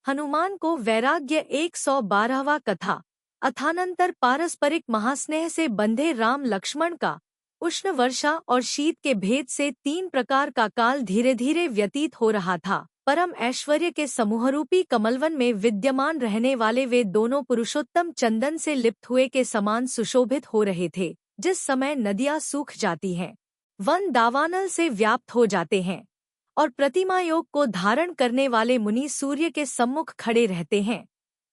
हनुमान को वैराग्य 112वां कथा। अथानंतर पारस्परिक महास्नेह से बंधे राम लक्ष्मण का उष्ण वर्षा और शीत के भेद से 3 प्रकार का काल धीरे धीरे व्यतीत हो रहा था। परम ऐश्वर्य के समूहरूपी कमलवन में विद्यमान रहने वाले वे दोनों पुरुषोत्तम चंदन से लिप्त हुए के समान सुशोभित हो रहे थे। जिस समय नदियां सूख जाती हैं, वन दावानल से व्याप्त हो जाते हैं और प्रतिमा योग को धारण करने वाले मुनि सूर्य के सम्मुख खड़े रहते हैं,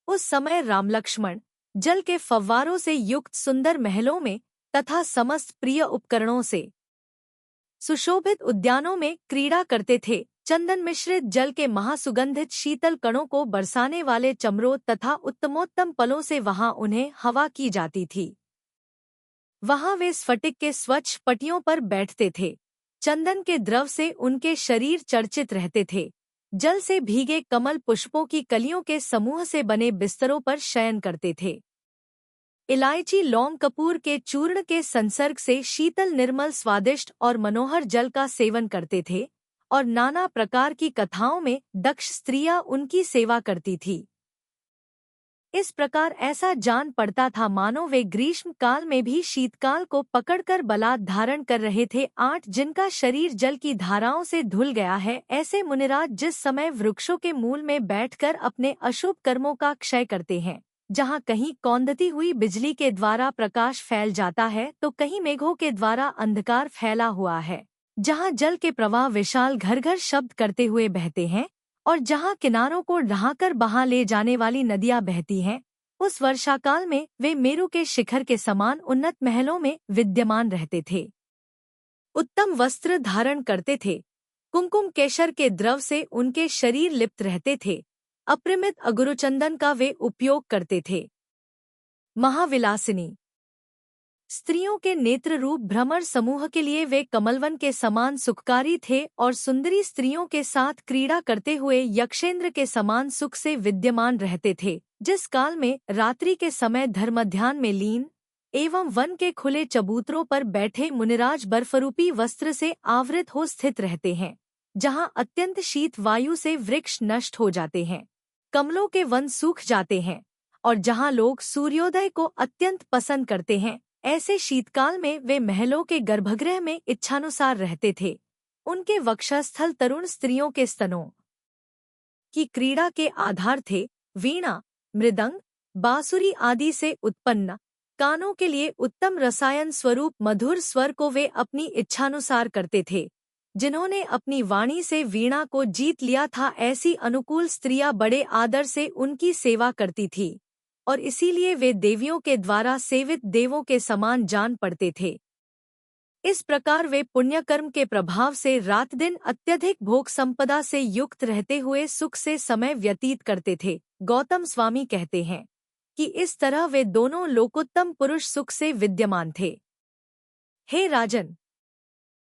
उस समय राम लक्ष्मण जल के फव्वारों से युक्त सुंदर महलों में तथा समस्त प्रिय उपकरणों से सुशोभित उद्यानों में क्रीड़ा करते थे। चंदन मिश्रित जल के महासुगंधित शीतल कणों को बरसाने वाले चमरों तथा उत्तमोत्तम फलों से वहां उन्हें हवा की जाती थी। वहां वे स्फटिक के स्वच्छ पटियों पर बैठते थे। चंदन के द्रव से उनके शरीर चर्चित रहते थे। जल से भीगे कमल पुष्पों की कलियों के समूह से बने बिस्तरों पर शयन करते थे। इलायची लौंग कपूर के चूर्ण के संसर्ग से शीतल निर्मल स्वादिष्ट और मनोहर जल का सेवन करते थे और नाना प्रकार की कथाओं में दक्ष स्त्रियां उनकी सेवा करती थी। इस प्रकार ऐसा जान पड़ता था मानो वे ग्रीष्म काल में भी शीतकाल को पकड़कर बलात् धारण कर रहे थे। 8 जिनका शरीर जल की धाराओं से धुल गया है, ऐसे मुनिराज जिस समय वृक्षों के मूल में बैठकर अपने अशुभ कर्मों का क्षय करते हैं, जहाँ कहीं कौंधती हुई बिजली के द्वारा प्रकाश फैल जाता है तो कहीं मेघों के द्वारा अंधकार फैला हुआ है, जहाँ जल के प्रवाह विशाल घर घर शब्द करते हुए बहते हैं और जहाँ किनारों को ढहाकर बहा ले जाने वाली नदियां बहती हैं, उस वर्षाकाल में वे मेरु के शिखर के समान उन्नत महलों में विद्यमान रहते थे। उत्तम वस्त्र धारण करते थे। कुमकुम केशर के द्रव से उनके शरीर लिप्त रहते थे। अपरिमित अगुरुचंदन का वे उपयोग करते थे। महाविलासिनी स्त्रियों के नेत्र रूप भ्रमर समूह के लिए वे कमलवन के समान सुखकारी थे और सुंदरी स्त्रियों के साथ क्रीड़ा करते हुए यक्षेंद्र के समान सुख से विद्यमान रहते थे। जिस काल में रात्रि के समय धर्मध्यान में लीन एवं वन के खुले चबूतरों पर बैठे मुनिराज बर्फरूपी वस्त्र से आवृत हो स्थित रहते हैं, जहाँ अत्यंत शीत वायु से वृक्ष नष्ट हो जाते हैं, कमलों के वन सूख जाते हैं और जहाँ लोग सूर्योदय को अत्यंत पसंद करते हैं, ऐसे शीतकाल में वे महलों के गर्भगृह में इच्छानुसार रहते थे। उनके वक्षस्थल तरुण स्त्रियों के स्तनों की क्रीड़ा के आधार थे। वीणा, मृदंग, बांसुरी आदि से उत्पन्न कानों के लिए उत्तम रसायन स्वरूप मधुर स्वर को वे अपनी इच्छानुसार करते थे। जिन्होंने अपनी वाणी से वीणा को जीत लिया था, ऐसी अनुकूल स्त्रियां बड़े आदर से उनकी सेवा करती थी और इसीलिए वे देवियों के द्वारा सेवित देवों के समान जान पड़ते थे। इस प्रकार वे पुण्यकर्म के प्रभाव से रात दिन अत्यधिक भोग संपदा से युक्त रहते हुए सुख से समय व्यतीत करते थे। गौतम स्वामी कहते हैं कि इस तरह वे दोनों लोकोत्तम पुरुष सुख से विद्यमान थे। हे राजन,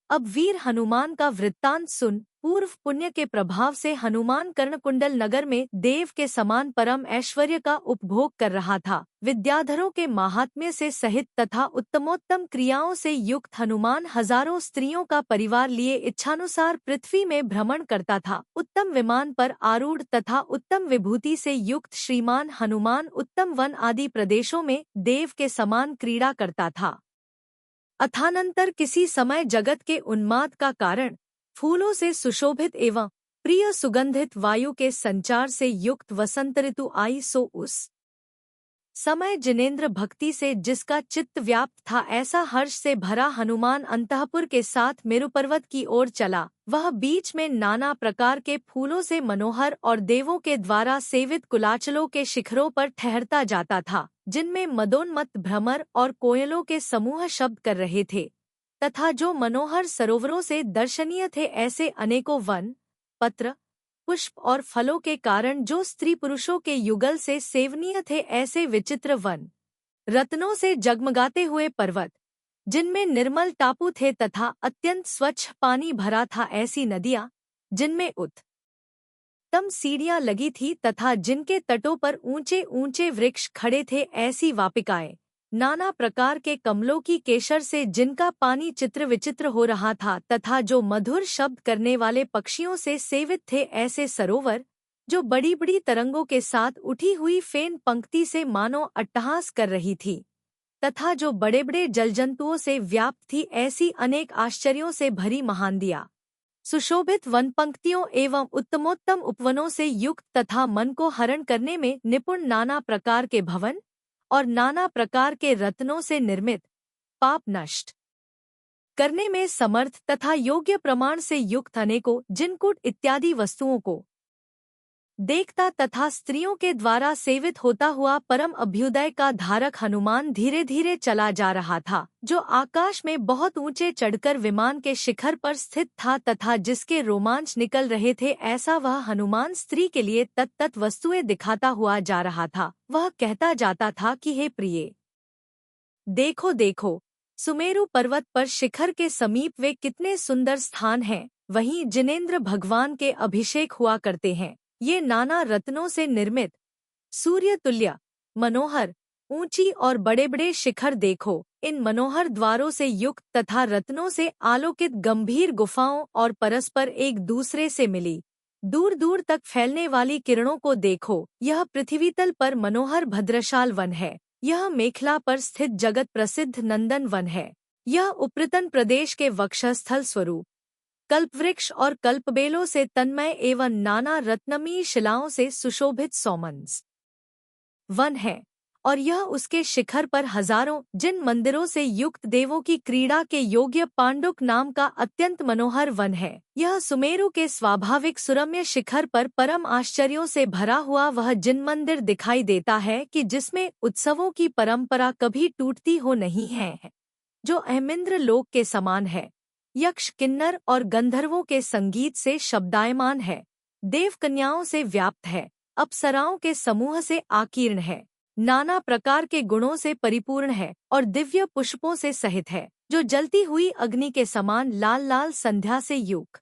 अब वीर हनुमान का वृत्तांत सुन। पूर्व पुण्य के प्रभाव से हनुमान कर्णकुंडल नगर में देव के समान परम ऐश्वर्य का उपभोग कर रहा था। विद्याधरों के महात्म्य से सहित तथा उत्तमोत्तम क्रियाओं से युक्त हनुमान हजारों स्त्रियों का परिवार लिए इच्छानुसार पृथ्वी में भ्रमण करता था। उत्तम विमान पर आरूढ़ तथा उत्तम विभूति से युक्त श्रीमान हनुमान उत्तम वन आदि प्रदेशों में देव के समान क्रीड़ा करता था। अथानंतर किसी समय जगत के उन्माद का कारण फूलों से सुशोभित एवं प्रिय सुगंधित वायु के संचार से युक्त वसंत ऋतु आई, सो उस समय जिनेंद्र भक्ति से जिसका चित्त व्याप्त था, ऐसा हर्ष से भरा हनुमान अंतःपुर के साथ मेरु पर्वत की ओर चला। वह बीच में नाना प्रकार के फूलों से मनोहर और देवों के द्वारा सेवित कुलाचलों के शिखरों पर ठहरता जाता था, जिनमें मदोन्मत्त भ्रमर और कोयलों के समूह शब्द कर रहे थे, तथा जो मनोहर सरोवरों से दर्शनीय थे। ऐसे अनेकों वन, पत्र, पुष्प और फलों के कारण जो स्त्री पुरुषों के युगल से सेवनीय थे, ऐसे विचित्र वन, रत्नों से जगमगाते हुए पर्वत जिनमें निर्मल टापू थे तथा अत्यंत स्वच्छ पानी भरा था, ऐसी नदियां जिनमें उत्तम सीढ़ियां लगी थी तथा जिनके तटों पर ऊंचे ऊंचे वृक्ष खड़े थे, ऐसी वापिकाएं, नाना प्रकार के कमलों की केशर से जिनका पानी चित्र विचित्र हो रहा था तथा जो मधुर शब्द करने वाले पक्षियों से सेवित थे, ऐसे सरोवर, जो बड़ी बड़ी तरंगों के साथ उठी हुई फेन पंक्ति से मानो अट्टहास कर रही थी, तथा जो बड़े बड़े जलजंतुओं से व्याप्त थी, ऐसी अनेक आश्चर्यों से भरी महानदिया, सुशोभित वन पंक्तियों एवं उत्तमोत्तम उपवनों से युक्त तथा मन को हरण करने में निपुण नाना प्रकार के भवन और नाना प्रकार के रत्नों से निर्मित, पाप नष्ट करने में समर्थ तथा योग्य प्रमाण से युक्त अनेकों जिनकूट इत्यादि वस्तुओं को देखता तथा स्त्रियों के द्वारा सेवित होता हुआ परम अभ्युदय का धारक हनुमान धीरे धीरे चला जा रहा था, जो आकाश में बहुत ऊंचे चढ़कर विमान के शिखर पर स्थित था तथा जिसके रोमांच निकल रहे थे। ऐसा वह हनुमान स्त्री के लिए तत्त वस्तुएं दिखाता हुआ जा रहा था। वह कहता जाता था कि हे प्रिये, देखो देखो, सुमेरु पर्वत पर शिखर के समीप वे कितने सुंदर स्थान हैं, वहीं जिनेंद्र भगवान के अभिषेक हुआ करते हैं। ये नाना रत्नों से निर्मित, सूर्य तुल्य, मनोहर, ऊंची और बड़े बड़े शिखर देखो। इन मनोहर द्वारों से युक्त तथा रत्नों से आलोकित गंभीर गुफाओं और परस्पर एक दूसरे से मिली दूर दूर तक फैलने वाली किरणों को देखो। यह पृथ्वीतल पर मनोहर भद्रशाल वन है। यह मेखला पर स्थित जगत प्रसिद्ध नंदन वन है। यह उपृतन प्रदेश के वक्षस्थल स्वरूप कल्पवृक्ष और कल्पबेलों से तन्मय एवं नाना रत्नमयी शिलाओं से सुशोभित सौमंस वन है, और यह उसके शिखर पर हजारों जिन मंदिरों से युक्त देवों की क्रीड़ा के योग्य पांडुक नाम का अत्यंत मनोहर वन है। यह सुमेरु के स्वाभाविक सुरम्य शिखर पर परम आश्चर्यों से भरा हुआ वह जिन मंदिर दिखाई देता है कि जिसमें उत्सवों की परंपरा कभी टूटती हो नहीं है, जो अहमिंद्र लोक के समान है, यक्ष किन्नर और गंधर्वों के संगीत से शब्दायमान है, देव कन्याओं से व्याप्त है, अप्सराओं के समूह से आकीर्ण है, नाना प्रकार के गुणों से परिपूर्ण है और दिव्य पुष्पों से सहित है, जो जलती हुई अग्नि के समान लाल लाल संध्या से युक्त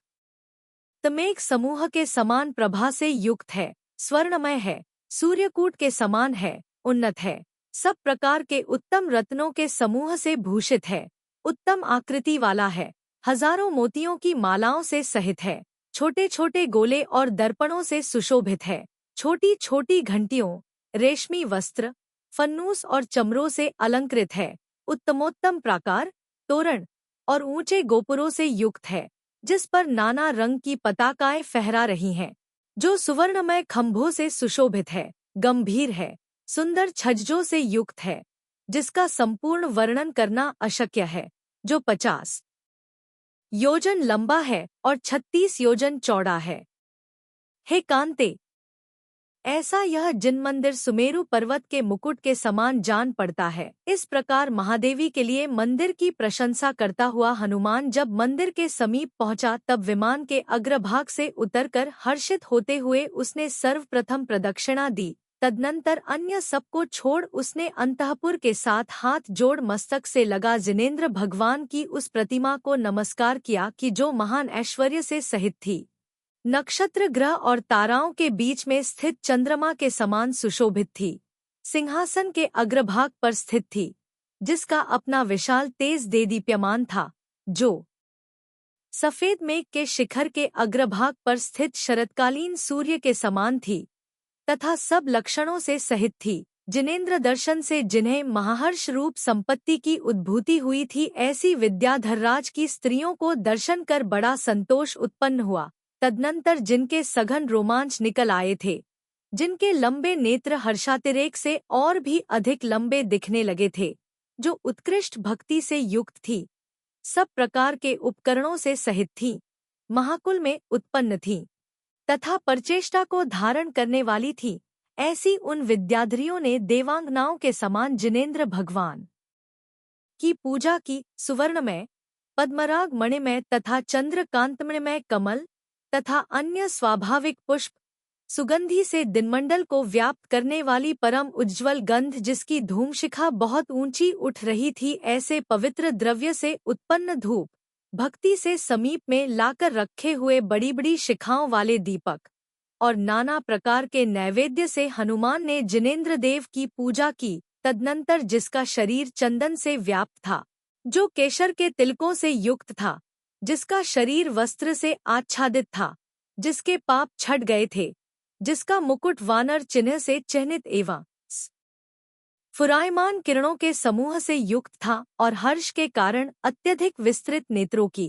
तमेघ समूह के समान प्रभा से युक्त है, स्वर्णमय है, सूर्यकूट के समान है, उन्नत है, सब प्रकार के उत्तम रत्नों के समूह से भूषित है, उत्तम आकृति वाला है, हजारों मोतियों की मालाओं से सहित है, छोटे छोटे गोले और दर्पणों से सुशोभित है, छोटी छोटी घंटियों, रेशमी वस्त्र, फन्नूस और चमरों से अलंकृत है, उत्तमोत्तम प्राकार, तोरण और ऊंचे गोपुरों से युक्त है, जिस पर नाना रंग की पताकाएं फहरा रही हैं, जो सुवर्णमय खंभों से सुशोभित है, गंभीर है, सुंदर छज्जों से युक्त है, जिसका संपूर्ण वर्णन करना अशक्य है, जो 50 योजन लंबा है और 36 योजन चौड़ा है। हे कांते, ऐसा यह जिन मंदिर सुमेरु पर्वत के मुकुट के समान जान पड़ता है। इस प्रकार महादेवी के लिए मंदिर की प्रशंसा करता हुआ हनुमान जब मंदिर के समीप पहुंचा, तब विमान के अग्रभाग से उतरकर हर्षित होते हुए उसने सर्वप्रथम प्रदक्षिणा दी। तदनंतर अन्य सबको छोड़ उसने अंतःपुर के साथ हाथ जोड़ मस्तक से लगा जिनेंद्र भगवान की उस प्रतिमा को नमस्कार किया कि जो महान ऐश्वर्य से सहित थी, नक्षत्र ग्रह और ताराओं के बीच में स्थित चंद्रमा के समान सुशोभित थी, सिंहासन के अग्रभाग पर स्थित थी, जिसका अपना विशाल तेज देदीप्यमान था, जो सफेद मेघ के शिखर के अग्रभाग पर स्थित शरतकालीन सूर्य के समान थी तथा सब लक्षणों से सहित थी। जिनेंद्र दर्शन से जिन्हें महाहर्ष रूप संपत्ति की उद्भूति हुई थी, ऐसी विद्याधरराज की स्त्रियों को दर्शन कर बड़ा संतोष उत्पन्न हुआ। तदनंतर जिनके सघन रोमांच निकल आए थे, जिनके लंबे नेत्र हर्षातिरेक से और भी अधिक लंबे दिखने लगे थे, जो उत्कृष्ट भक्ति से युक्त थी, सब प्रकार के उपकरणों से सहित थी, महाकुल में उत्पन्न थी तथा परचेष्टा को धारण करने वाली थी, ऐसी उन विद्याधरियों ने देवांगनाओं के समान जिनेंद्र भगवान की पूजा की। सुवर्णमय, पद्मराग मणिमय तथा चंद्रकांतमणिमय कमल तथा अन्य स्वाभाविक पुष्प, सुगंधि से दिनमंडल को व्याप्त करने वाली परम उज्ज्वल गंध जिसकी धूमशिखा बहुत ऊंची उठ रही थी, ऐसे पवित्र द्रव्य से उत्पन्न धूप, भक्ति से समीप में लाकर रखे हुए बड़ी बड़ी शिखाओं वाले दीपक और नाना प्रकार के नैवेद्य से हनुमान ने जिनेंद्र देव की पूजा की। तदनंतर जिसका शरीर चंदन से व्याप्त था, जो केशर के तिलकों से युक्त था, जिसका शरीर वस्त्र से आच्छादित था, जिसके पाप छट गए थे, जिसका मुकुट वानर चिन्ह से चिह्नित एवं फुरायमान किरणों के समूह से युक्त था और हर्ष के कारण अत्यधिक विस्तृत नेत्रों की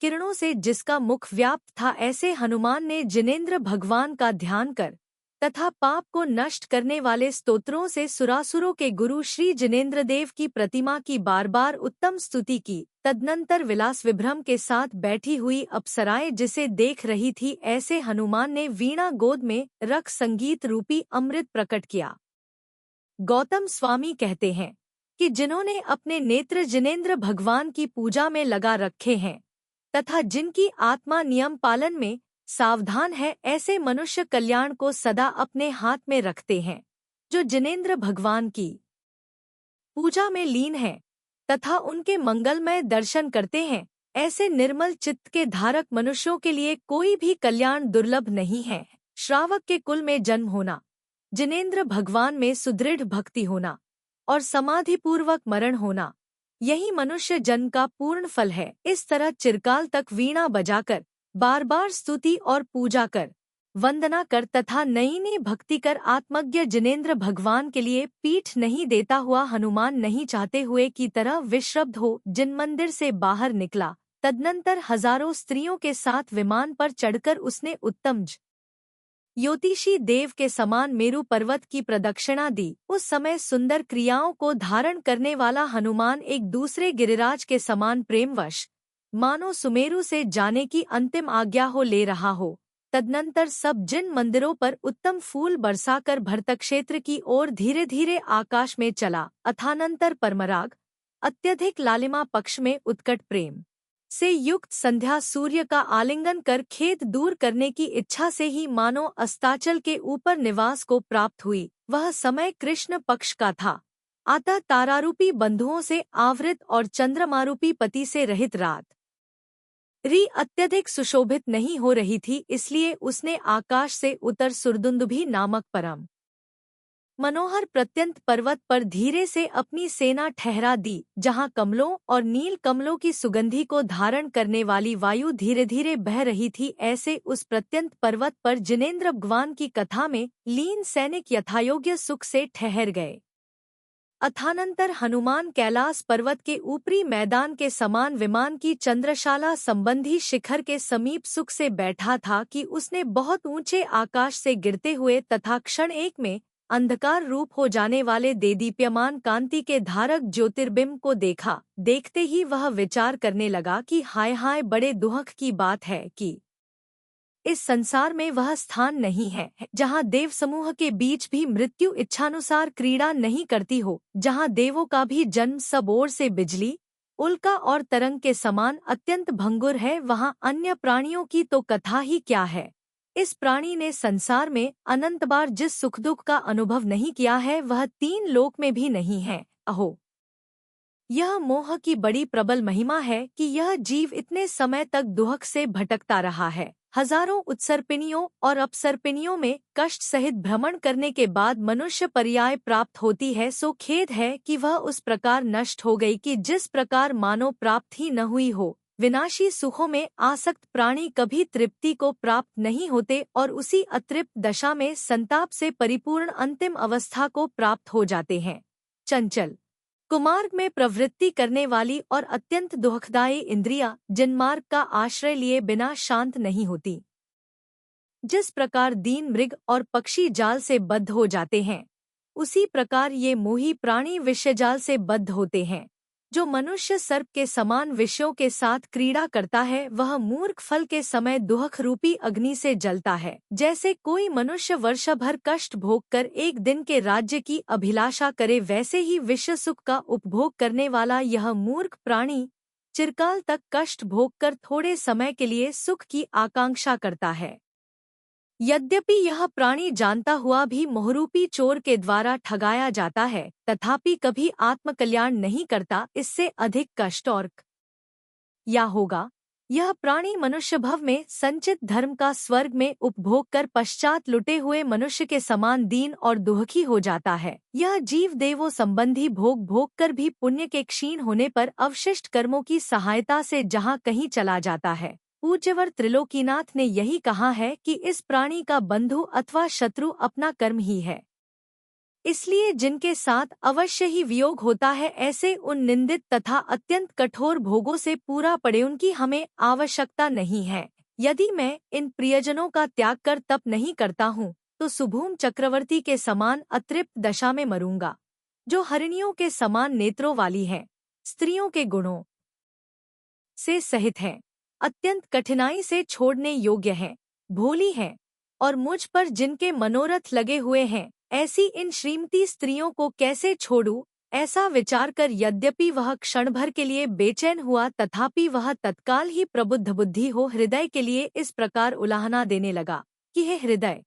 किरणों से जिसका मुख व्याप्त था, ऐसे हनुमान ने जिनेंद्र भगवान का ध्यान कर तथा पाप को नष्ट करने वाले स्तोत्रों से सुरासुरों के गुरु श्री जिनेंद्र देव की प्रतिमा की बार बार उत्तम स्तुति की। तदनंतर विलास विभ्रम के साथ बैठी हुई अप्सराएं जिसे देख रही थी, ऐसे हनुमान ने वीणा गोद में रख संगीत रूपी अमृत प्रकट किया। गौतम स्वामी कहते हैं कि जिन्होंने अपने नेत्र जिनेंद्र भगवान की पूजा में लगा रखे हैं तथा जिनकी आत्मा नियम पालन में सावधान है, ऐसे मनुष्य कल्याण को सदा अपने हाथ में रखते हैं। जो जिनेंद्र भगवान की पूजा में लीन है तथा उनके मंगलमय दर्शन करते हैं, ऐसे निर्मल चित्त के धारक मनुष्यों के लिए कोई भी कल्याण दुर्लभ नहीं है। श्रावक के कुल में जन्म होना, जिनेंद्र भगवान में सुदृढ़ भक्ति होना और समाधिपूर्वक मरण होना, यही मनुष्य जन्म का पूर्ण फल है। इस तरह चिरकाल तक वीणा बजाकर बार बार स्तुति और पूजा कर, वंदना कर तथा नई नई भक्ति कर आत्मज्ञ जिनेंद्र भगवान के लिए पीठ नहीं देता हुआ हनुमान नहीं चाहते हुए की तरह विश्रब्ध हो जिन मंदिर से बाहर निकला। तदनंतर हजारों स्त्रियों के साथ विमान पर चढ़कर उसने उत्तम ज्योतिषी देव के समान मेरु पर्वत की प्रदक्षिणा दी। उस समय सुंदर क्रियाओं को धारण करने वाला हनुमान एक दूसरे गिरिराज के समान प्रेमवश मानो सुमेरु से जाने की अंतिम आज्ञा हो ले रहा हो। तदनंतर सब जिन मंदिरों पर उत्तम फूल बरसाकर भरतक्षेत्र की ओर धीरे धीरे आकाश में चला। अथानंतर परमराग अत्यधिक लालिमा पक्ष में उत्कट प्रेम से युक्त संध्या सूर्य का आलिंगन कर खेद दूर करने की इच्छा से ही मानो अस्ताचल के ऊपर निवास को प्राप्त हुई। वह समय कृष्ण पक्ष का था, अतः तारारूपी बंधुओं से आवृत और चंद्रमारूपी पति से रहित रात अत्यधिक सुशोभित नहीं हो रही थी, इसलिए उसने आकाश से उतर सुरदुंदुभी नामक परम मनोहर प्रत्यंत पर्वत पर धीरे से अपनी सेना ठहरा दी, जहां कमलों और नील कमलों की सुगंधि को धारण करने वाली वायु धीरे धीरे बह रही थी। ऐसे उस प्रत्यंत पर्वत पर जिनेंद्र भगवान की कथा में लीन सैनिक यथायोग्य सुख से ठहर गए। अथानंतर हनुमान कैलास पर्वत के ऊपरी मैदान के समान विमान की चंद्रशाला संबंधी शिखर के समीप सुख से बैठा था कि उसने बहुत ऊंचे आकाश से गिरते हुए तथा क्षण एक में अंधकार रूप हो जाने वाले देदीप्यमान कांति के धारक ज्योतिर्बिंब को देखा। देखते ही वह विचार करने लगा कि हाय हाय, बड़े दुख की बात है कि इस संसार में वह स्थान नहीं है जहाँ देव समूह के बीच भी मृत्यु इच्छानुसार क्रीड़ा नहीं करती हो, जहाँ देवों का भी जन्म सब ओर से बिजली, उल्का और तरंग के समान अत्यंत भंगुर है, वहाँ अन्य प्राणियों की तो कथा ही क्या है। इस प्राणी ने संसार में अनंत बार जिस सुख दुख का अनुभव नहीं किया है, वह 3 लोक में भी नहीं है। अहो, यह मोह की बड़ी प्रबल महिमा है कि यह जीव इतने समय तक दुख से भटकता रहा है। हजारों उत्सर्पिणियों और अपसर्पिणियों में कष्ट सहित भ्रमण करने के बाद मनुष्य पर्याय प्राप्त होती है, सो खेद है कि वह उस प्रकार नष्ट हो गई कि जिस प्रकार मानो प्राप्त ही न हुई हो। विनाशी सुखों में आसक्त प्राणी कभी तृप्ति को प्राप्त नहीं होते और उसी अतृप्त दशा में संताप से परिपूर्ण अंतिम अवस्था को प्राप्त हो जाते हैं। चंचल कुमार्ग में प्रवृत्ति करने वाली और अत्यंत दुखदायी इंद्रियां जिनमार्ग का आश्रय लिए बिना शांत नहीं होती। जिस प्रकार दीन मृग और पक्षी जाल से बद्ध हो जाते हैं, उसी प्रकार ये मोही प्राणी विषयजाल से बद्ध होते हैं। जो मनुष्य सर्प के समान विषयों के साथ क्रीड़ा करता है, वह मूर्ख फल के समय दुख रूपी अग्नि से जलता है। जैसे कोई मनुष्य वर्ष भर कष्ट भोग कर एक दिन के राज्य की अभिलाषा करे, वैसे ही विश्व सुख का उपभोग करने वाला यह मूर्ख प्राणी चिरकाल तक कष्ट भोग कर थोड़े समय के लिए सुख की आकांक्षा करता है। यद्यपि यह प्राणी जानता हुआ भी मोहरूपी चोर के द्वारा ठगाया जाता है, तथापि कभी आत्मकल्याण नहीं करता। इससे अधिक कष्ट और या होगा। यह प्राणी मनुष्य भव में संचित धर्म का स्वर्ग में उपभोग कर पश्चात लुटे हुए मनुष्य के समान दीन और दुखी हो जाता है। यह जीव देवों संबंधी भोग भोग कर भी पुण्य के क्षीण होने पर अवशिष्ट कर्मों की सहायता से जहाँ कहीं चला जाता है, पूज्यवर त्रिलोकीनाथ ने यही कहा है कि इस प्राणी का बंधु अथवा शत्रु अपना कर्म ही है। इसलिए जिनके साथ अवश्य ही वियोग होता है, ऐसे उन निंदित तथा अत्यंत कठोर भोगों से पूरा पड़े उनकी हमें आवश्यकता नहीं है। यदि मैं इन प्रियजनों का त्याग कर तप नहीं करता हूँ तो सुभूम चक्रवर्ती के समान अतृप्त दशा में मरूंगा, जो हरिणियों के समान नेत्रों वाली है, स्त्रियों के गुणों से सहित है, अत्यंत कठिनाई से छोड़ने योग्य है, भोली है और मुझ पर जिनके मनोरथ लगे हुए हैं, ऐसी इन श्रीमती स्त्रियों को कैसे छोड़ूं? ऐसा विचार कर यद्यपि वह क्षण भर के लिए बेचैन हुआ, तथापि वह तत्काल ही प्रबुद्ध बुद्धि हो हृदय के लिए इस प्रकार उलाहना देने लगा कि हे हृदय,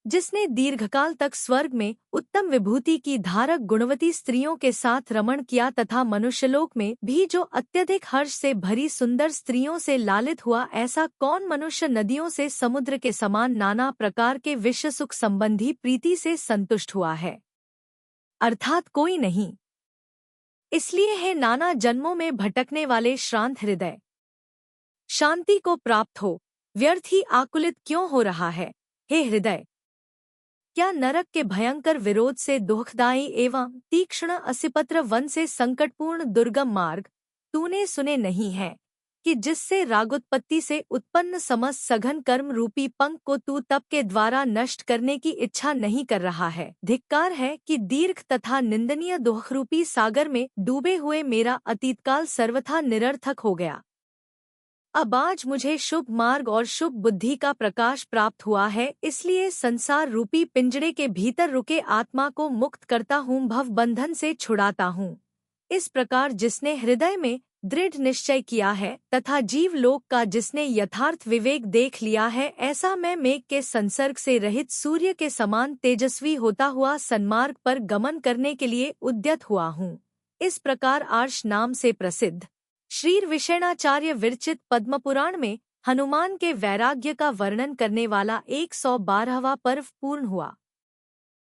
जिसने दीर्घकाल तक स्वर्ग में उत्तम विभूति की धारक गुणवती स्त्रियों के साथ रमण किया तथा मनुष्यलोक में भी जो अत्यधिक हर्ष से भरी सुंदर स्त्रियों से लालित हुआ, ऐसा कौन मनुष्य नदियों से समुद्र के समान नाना प्रकार के विश्व सुख संबंधी प्रीति से संतुष्ट हुआ है? अर्थात कोई नहीं। इसलिए है नाना जन्मों में भटकने वाले श्रांत हृदय, शांति को प्राप्त हो, व्यर्थ ही आकुलित क्यों हो रहा है? हे हृदय, क्या नरक के भयंकर विरोध से दुखदायी एवं तीक्ष्ण असिपत्र वन से संकटपूर्ण दुर्गम मार्ग तूने सुने नहीं है कि जिससे रागोत्पत्ति से उत्पन्न समस्त सघन कर्म रूपी पंख को तू तप के द्वारा नष्ट करने की इच्छा नहीं कर रहा है? धिक्कार है कि दीर्घ तथा निंदनीय दुख रूपी सागर में डूबे हुए मेरा अतीतकाल सर्वथा निरर्थक हो गया। अब आज मुझे शुभ मार्ग और शुभ बुद्धि का प्रकाश प्राप्त हुआ है, इसलिए संसार रूपी पिंजड़े के भीतर रुके आत्मा को मुक्त करता हूँ, भव बंधन से छुड़ाता हूँ। इस प्रकार जिसने हृदय में दृढ़ निश्चय किया है तथा जीव लोक का जिसने यथार्थ विवेक देख लिया है, ऐसा मैं मेघ के संसर्ग से रहित सूर्य के समान तेजस्वी होता हुआ सन्मार्ग पर गमन करने के लिए उद्यत हुआ हूँ। इस प्रकार आर्ष नाम से प्रसिद्ध श्री विषयणाचार्य विरचित पद्मपुराण में हनुमान के वैराग्य का वर्णन करने वाला 112वां पर्व पूर्ण हुआ।